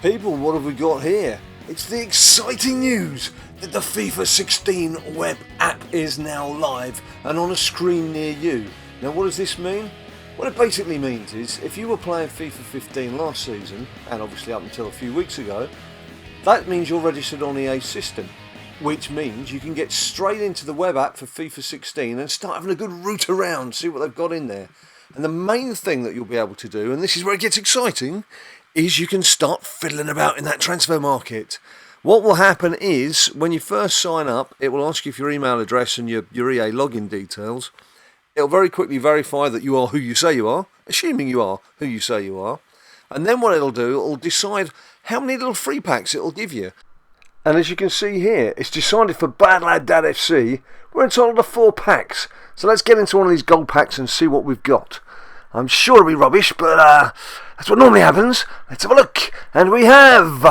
People, what have we got here? It's the exciting news that the FIFA 16 web app is now live and on a screen near you. Now what does this mean? What it basically means is if you were playing FIFA 15 last season, and obviously up until a few weeks ago, that means you're registered on EA's system, which means you can get straight into the web app for FIFA 16 and start having a good root around, see what they've got in there. And the main thing that you'll be able to do, and this is where it gets exciting, is you can start fiddling about in that transfer market. What will happen is, when you first sign up, it will ask you for your email address and your EA login details. It'll very quickly verify that you are who you say you are, assuming you are who you say you are. And then what it'll do, it'll decide how many little free packs it'll give you. And as you can see here, it's decided for BadLadDad FC, we're entitled to 4 packs. So let's get into one of these gold packs and see what we've got. I'm sure it'll be rubbish, but that's what normally happens. Let's have a look. And we have...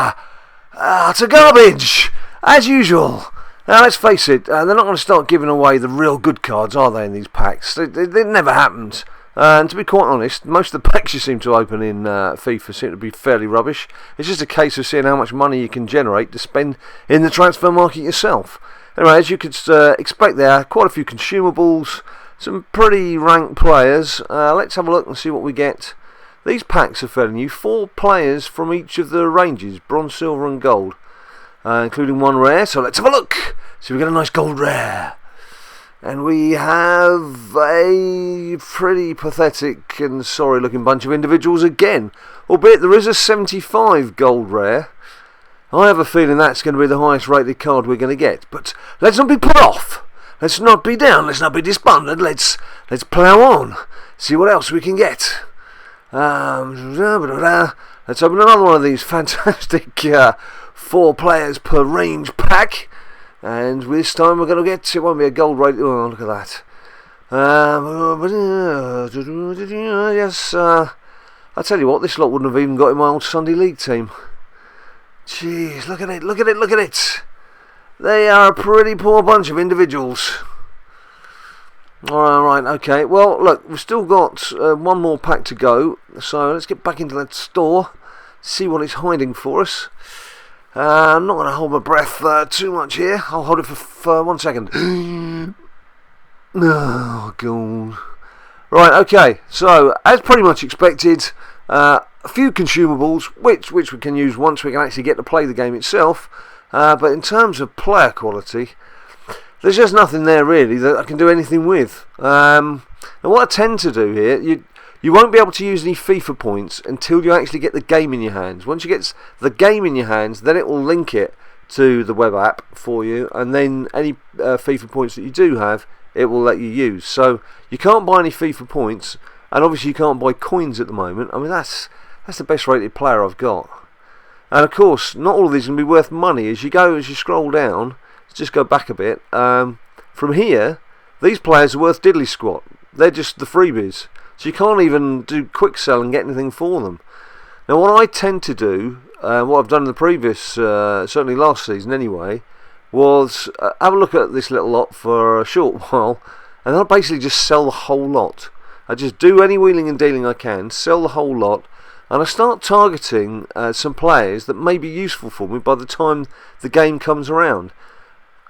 it's a garbage, as usual. Now let's face it, they're not going to start giving away the real good cards, are they, in these packs? It never happens. And to be quite honest, most of the packs you seem to open in FIFA seem to be fairly rubbish. It's just a case of seeing how much money you can generate to spend in the transfer market yourself. Anyway, as you could expect there, quite a few consumables, some pretty ranked players. Let's have a look and see what we get. These packs are fairly new. 4 players from each of the ranges, bronze, silver and gold, including 1 rare. So let's have a look. So we get a nice gold rare. And we have a pretty pathetic and sorry looking bunch of individuals again. Albeit there is a 75 gold rare. I have a feeling that's going to be the highest rated card we're going to get. But let's not be put off. Let's not be down. Let's not be despondent. Let's plough on. See what else we can get. Let's open another one of these fantastic 4 players per range pack. And this time we're going to get, it won't be a gold rate. Oh, look at that. Yes, I tell you what, this lot wouldn't have even got in my old Sunday League team. Jeez, look at it, look at it, look at it. They are a pretty poor bunch of individuals. Alright, okay. Well, look, we've still got 1 more pack to go. So let's get back into that store, see what it's hiding for us. I'm not going to hold my breath too much here. I'll hold it for 1 second. Oh, God. Right, okay. So, as pretty much expected, a few consumables, which we can use once we can actually get to play the game itself. But in terms of player quality, there's just nothing there really that I can do anything with. And what I tend to do here, you won't be able to use any FIFA points until you actually get the game in your hands. Once you get the game in your hands, then it will link it to the web app for you, and then any FIFA points that you do have, it will let you use. So you can't buy any FIFA points, and obviously you can't buy coins at the moment. I mean, that's the best rated player I've got. And of course, not all of these can be worth money. As you scroll down, just go back a bit. From here, these players are worth diddly squat. They're just the freebies. So you can't even do quick sell and get anything for them. Now what I tend to do, what I've done in the previous, certainly last season anyway, was have a look at this little lot for a short while, and I'll basically just sell the whole lot. I just do any wheeling and dealing I can, sell the whole lot, and I start targeting some players that may be useful for me by the time the game comes around.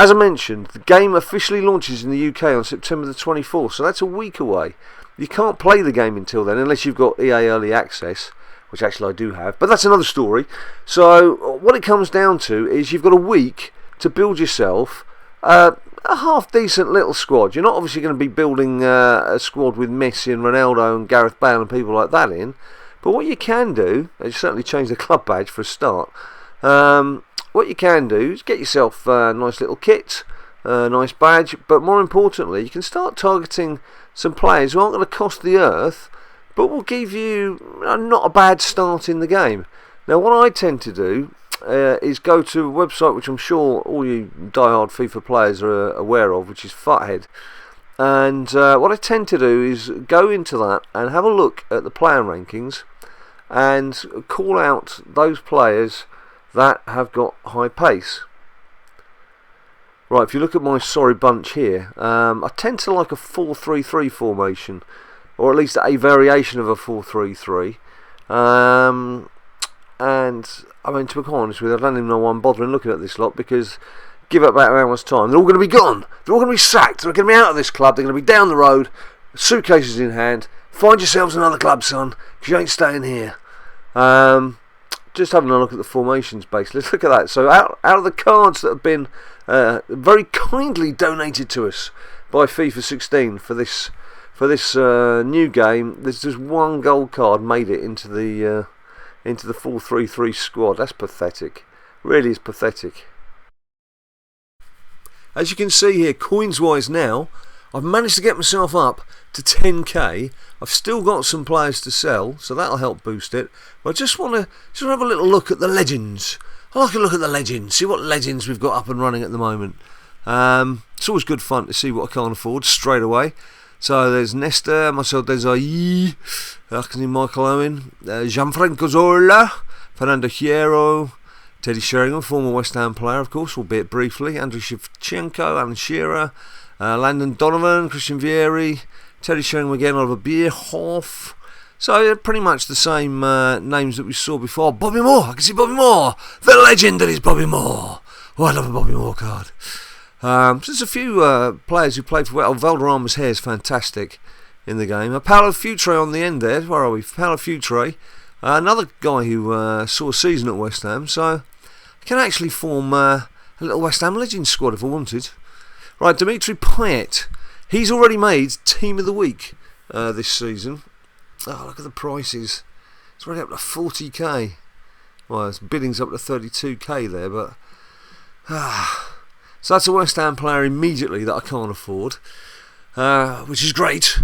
As I mentioned, the game officially launches in the UK on September the 24th, so that's a week away. You can't play the game until then unless you've got EA Early Access, which actually I do have, but that's another story. So what it comes down to is you've got a week to build yourself a half decent little squad. You're not obviously going to be building a squad with Messi and Ronaldo and Gareth Bale and people like that in, but what you can do, and you certainly change the club badge for a start, what you can do is get yourself a nice little kit, a nice badge, but more importantly you can start targeting some players who aren't going to cost the earth, but will give you not a bad start in the game. Now what I tend to do is go to a website which I'm sure all you die-hard FIFA players are aware of, which is Futhead. And what I tend to do is go into that and have a look at the player rankings and call out those players that have got high pace. Right, if you look at my sorry bunch here, I tend to like a 4-3-3 formation, or at least a variation of a 4-3-3. and I mean, to be quite honest with you, I don't even know why I'm bothering looking at this lot, because give it about an hour's time, they're all going to be gone. They're all going to be sacked. They're going to be out of this club. They're going to be down the road, suitcases in hand. Find yourselves another club, son, because you ain't staying here. Just having a look at the formations, basically. Let's look at that. So out of the cards that have been very kindly donated to us by FIFA 16 for this new game, there's just one gold card made it into the 4-3-3 squad. That's pathetic. Really is pathetic. As you can see here, coins wise now, I've managed to get myself up to 10k. I've still got some players to sell, so that'll help boost it. But I just want to have a little look at the legends. I like a look at the legends, see what legends we've got up and running at the moment. It's always good fun to see what I can't afford straight away. So there's Nesta, Marcel Desailly, Michael Owen, Gianfranco Zola, Fernando Hierro, Teddy Sheringham, former West Ham player, of course, albeit briefly, Andriy Shevchenko, Alan Shearer, Landon Donovan, Christian Vieri, Teddy Sheringham again, Oliver Bierhoff. So pretty much the same names that we saw before. Bobby Moore, I can see Bobby Moore, the legend that is Bobby Moore. Oh, I love a Bobby Moore card. So there's a few players who played for Valderrama's hair is fantastic in the game. Paolo Futre on the end there. Where are we? Paolo Futre, another guy who saw a season at West Ham. So I can actually form a little West Ham Legends squad if I wanted. Right, Dimitri Payet. He's already made Team of the Week this season. Oh, look at the prices. It's already up to 40k. Well, its bidding's up to 32k there, but... So that's a West Ham player immediately that I can't afford, which is great.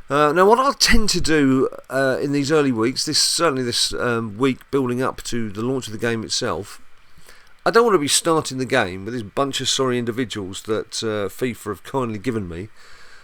Now, what I'll tend to do in these early weeks, certainly this week building up to the launch of the game itself, I don't want to be starting the game with this bunch of sorry individuals that FIFA have kindly given me.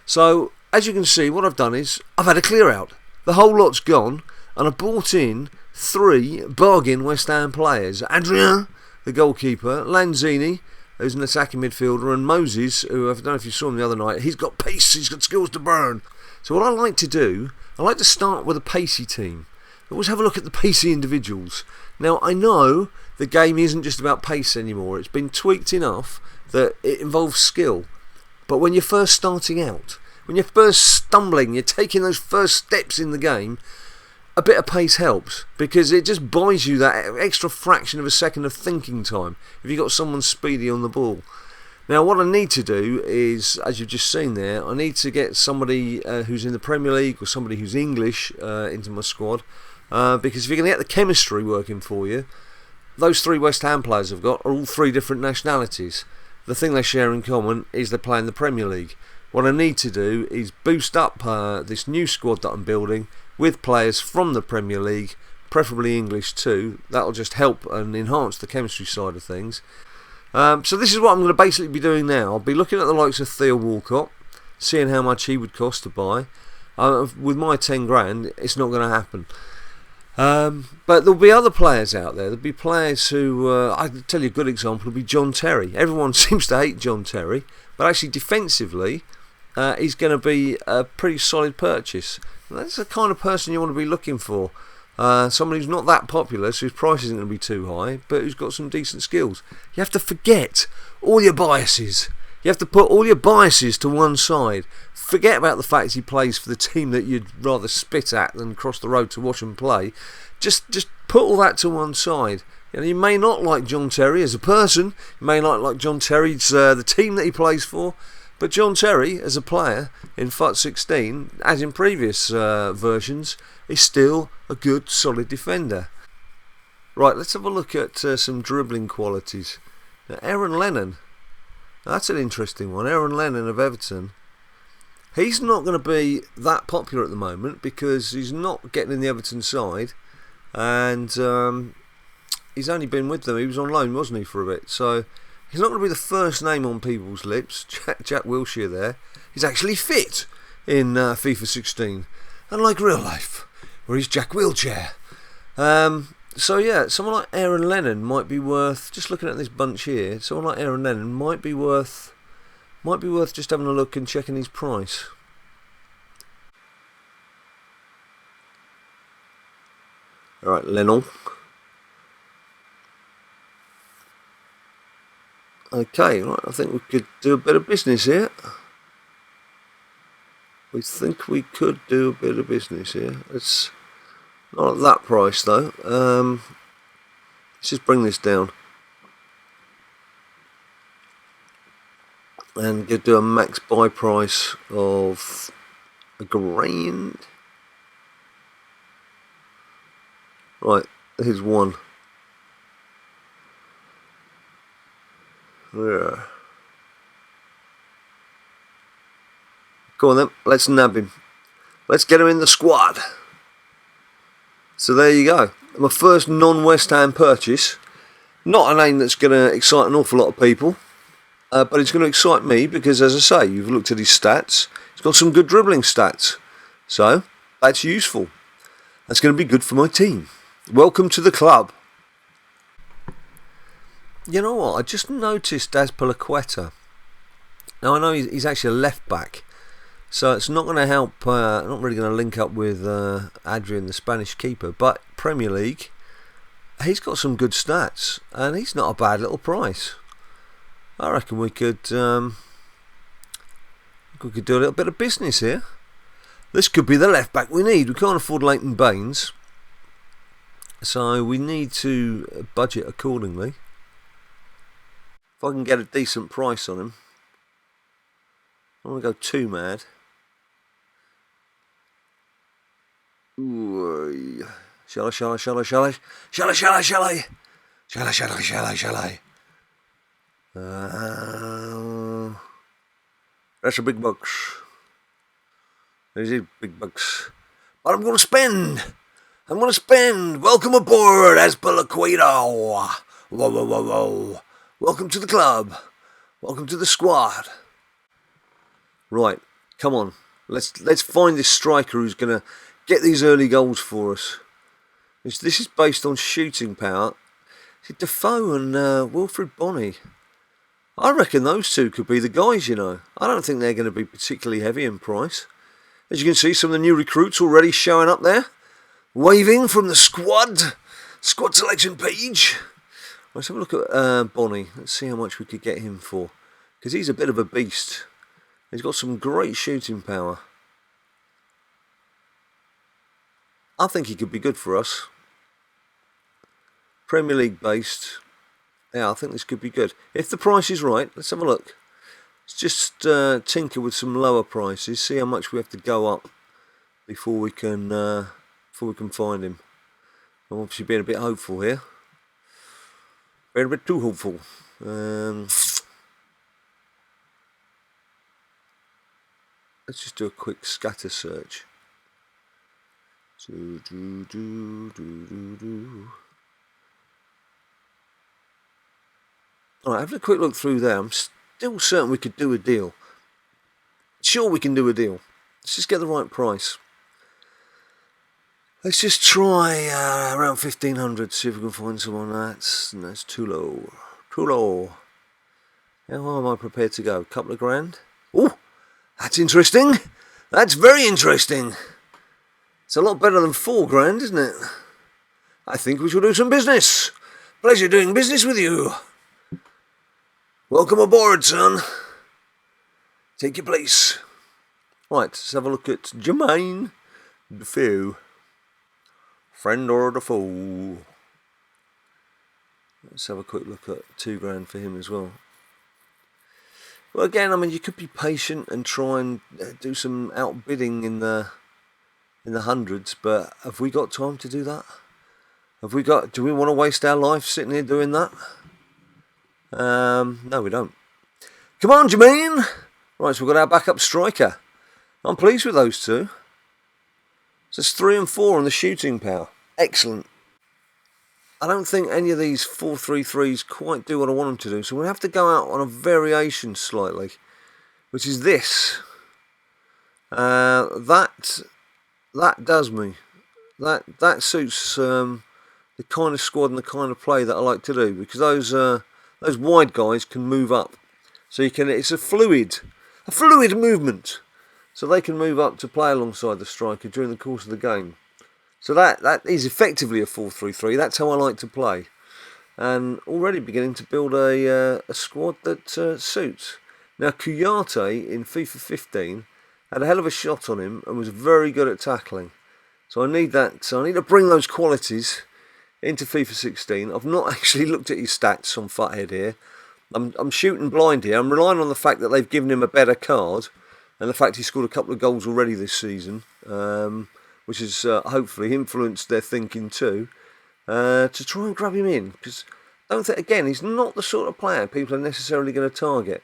So, as you can see, what I've done is I've had a clear out. The whole lot's gone, and I bought in 3 bargain West Ham players. Adrien, the goalkeeper, Lanzini, who's an attacking midfielder, and Moses, who I don't know if you saw him the other night, he's got pace, he's got skills to burn. So what I like to do, I like to start with a pacey team. I always have a look at the pacey individuals. Now, I know the game isn't just about pace anymore. It's been tweaked enough that it involves skill. But when you're first starting out, when you're first stumbling, you're taking those first steps in the game, a bit of pace helps, because it just buys you that extra fraction of a second of thinking time if you've got someone speedy on the ball. Now, what I need to do is, as you've just seen there, I need to get somebody who's in the Premier League or somebody who's English into my squad, because if you're going to get the chemistry working for you, those 3 West Ham players I've got are all 3 different nationalities. The thing they share in common is they play in the Premier League. What I need to do is boost up this new squad that I'm building with players from the Premier League, preferably English too. That'll just help and enhance the chemistry side of things. So this is what I'm going to basically be doing now. I'll be looking at the likes of Theo Walcott, seeing how much he would cost to buy. With my 10 grand, it's not going to happen. But there'll be other players out there. There'll be players who, I can tell you a good example, will be John Terry. Everyone seems to hate John Terry, but actually defensively, he's going to be a pretty solid purchase. And that's the kind of person you want to be looking for. Someone who's not that popular, so whose price isn't going to be too high, but who's got some decent skills. You have to forget all your biases. You have to put all your biases to one side. Forget about the fact he plays for the team that you'd rather spit at than cross the road to watch him play. Just put all that to one side. You may not like John Terry as a person. You may not like John Terry's the team that he plays for. But John Terry, as a player in FUT 16, as in previous versions, is still a good, solid defender. Right, let's have a look at some dribbling qualities. Now, Aaron Lennon. Now, that's an interesting one. Aaron Lennon of Everton. He's not going to be that popular at the moment because he's not getting in the Everton side, and he's only been with them. He was on loan, wasn't he, for a bit? So he's not going to be the first name on people's lips. Jack Wilshere there. He's actually fit in FIFA 16, unlike real life, where he's Jack Wheelchair. So yeah, someone like Aaron Lennon might be worth, just looking at this bunch here, someone like Aaron Lennon might be worth just having a look and checking his price. Alright, Lennon. Okay, right, I think we could do a bit of business here. We think we could do a bit of business here. It's not at that price though. Let's just bring this down. And do a max buy price of £1,000. Right, here's one. Yeah. Go on then, let's nab him. Let's get him in the squad. So there you go. My first non-West Ham purchase. Not a name that's going to excite an awful lot of people. But it's going to excite me because, as I say, you've looked at his stats. He's got some good dribbling stats. So, that's useful. That's going to be good for my team. Welcome to the club. You know what? I just noticed Azpilicueta. Now, I know he's actually a left back. So, it's not going to help, not really going to link up with Adrian, the Spanish keeper. But Premier League, he's got some good stats. And he's not a bad little price. I reckon we could do a little bit of business here. This could be the left back we need. We can't afford Leighton Baines, so we need to budget accordingly. If I can get a decent price on him, I don't want to go too mad. Ooh, shall I? That's a big bucks. These are big bucks. But I'm going to spend. Welcome aboard, Azpilicueta. Whoa. Welcome to the club. Welcome to the squad. Right, come on. Let's find this striker who's going to get these early goals for us. This is based on shooting power. See, Defoe and Wilfred Bonney. I reckon those two could be the guys, you know. I don't think they're going to be particularly heavy in price. As you can see, some of the new recruits already showing up there. Waving from the squad selection page. Let's have a look at Bonney. Let's see how much we could get him for. Because he's a bit of a beast. He's got some great shooting power. I think he could be good for us. Premier League based. Yeah, I think this could be good. If the price is right, let's have a look. Let's just tinker with some lower prices. See how much we have to go up before we can find him. I'm obviously being a bit hopeful here. Being a bit too hopeful. Let's just do a quick scatter search. Alright, having a quick look through there, I'm still certain we could do a deal. Sure we can do a deal. Let's just get the right price. Let's just try around 1,500, see if we can find someone that's too low. Too low. How high am I prepared to go? A couple of grand? Oh, that's interesting. That's very interesting. It's a lot better than 4 grand, isn't it? I think we should do some business. Pleasure doing business with you. Welcome aboard, son. Take your place. Right, let's have a look at Jermaine Defoe. Friend or the foe. Let's have a quick look at 2 grand for him as well. Well, again, I mean, you could be patient and try and do some outbidding in the hundreds, but have we got time to do that? Do we want to waste our life sitting here doing that? No, we don't. Come on, Jermaine. Right, so we've got our backup striker. I'm pleased with those two. So it's 3 and 4 on the shooting power. Excellent. I don't think any of these 4-3-3s quite do what I want them to do, so we'll have to go out on a variation slightly, which is this. That does me. That suits the kind of squad and the kind of play that I like to do, because those wide guys can move up, so it's a fluid movement, so they can move up to play alongside the striker during the course of the game. So that is effectively a 4-3-3. That's how I like to play. and already beginning to build a squad that suits. Now, Kouyaté in FIFA 15 had a hell of a shot on him and was very good at tackling. So I need that. So I need to bring those qualities into FIFA 16. I've not actually looked at his stats on Futhead here. I'm shooting blind here. I'm relying on the fact that they've given him a better card and the fact he scored a couple of goals already this season, which has hopefully influenced their thinking too, to try and grab him in. Because I don't think, again, he's not the sort of player people are necessarily going to target.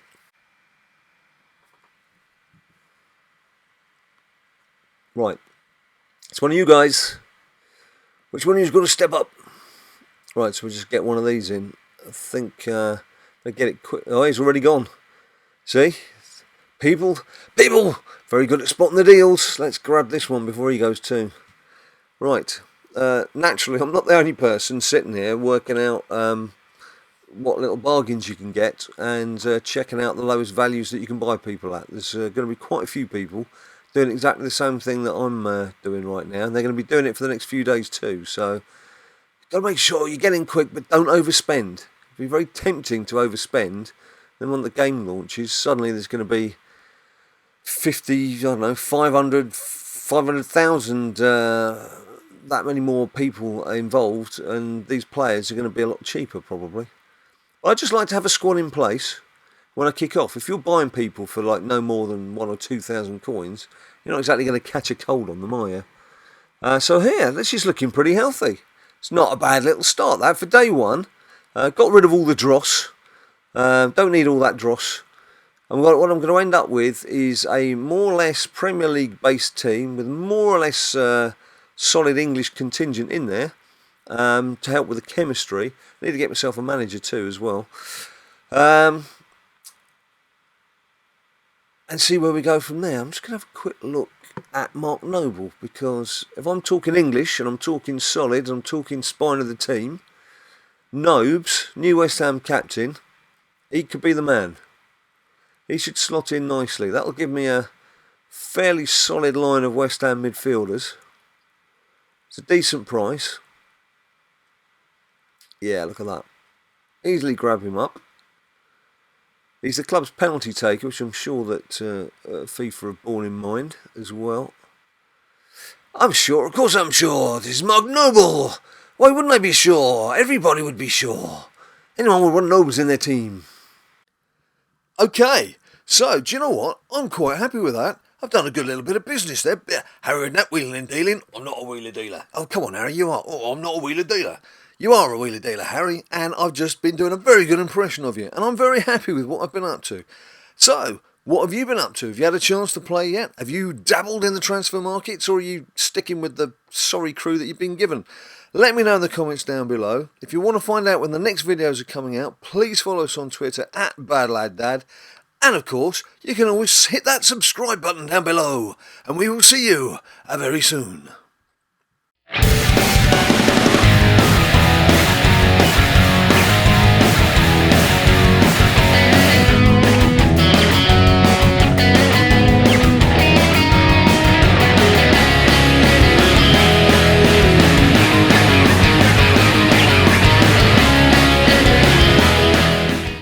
Right, it's one of you guys. Which one of you's got to step up? Right, so we'll just get one of these in. I think they get it quick. Oh, he's already gone. See? People, very good at spotting the deals. Let's grab this one before he goes too. Right, naturally, I'm not the only person sitting here working out what little bargains you can get and checking out the lowest values that you can buy people at. There's going to be quite a few people doing exactly the same thing that I'm doing right now, and they're going to be doing it for the next few days too. So you've got to make sure you get in quick, but don't overspend. It'll be very tempting to overspend. Then when the game launches, suddenly there's going to be 50, I don't know, 500,000, that many more people involved, and these players are going to be a lot cheaper probably. I'd just like to have a squad in place when I kick off. If you're buying people for like no more than 1,000 or 2,000 coins, you're not exactly going to catch a cold on them, are you? So here, this is looking pretty healthy. It's not a bad little start, that, for day one. Got rid of all the dross. Don't need all that dross. And what I'm going to end up with is a more or less Premier League based team with more or less solid English contingent in there to help with the chemistry. I need to get myself a manager too as well. And see where we go from there. I'm just going to have a quick look at Mark Noble, because if I'm talking English and I'm talking solid, I'm talking spine of the team, Nobes, new West Ham captain, he could be the man. He should slot in nicely. That'll give me a fairly solid line of West Ham midfielders. It's a decent price. Yeah, look at that. Easily grab him up. He's the club's penalty taker, which I'm sure that FIFA have borne in mind as well. I'm sure, of course I'm sure. This is Mark Noble. Why wouldn't I be sure? Everybody would be sure. Anyone would want Nobles in their team. Okay, so do you know what? I'm quite happy with that. I've done a good little bit of business there. Harry, that wheeling and dealing. I'm not a wheeler dealer. Oh, come on, Harry, you are. Oh, I'm not a wheeler dealer. You are a wheeler dealer, Harry, and I've just been doing a very good impression of you, and I'm very happy with what I've been up to. So, what have you been up to? Have you had a chance to play yet? Have you dabbled in the transfer markets, or are you sticking with the sorry crew that you've been given? Let me know in the comments down below. If you want to find out when the next videos are coming out, please follow us on Twitter at BadLadDad. And of course, you can always hit that subscribe button down below, and we will see you very soon.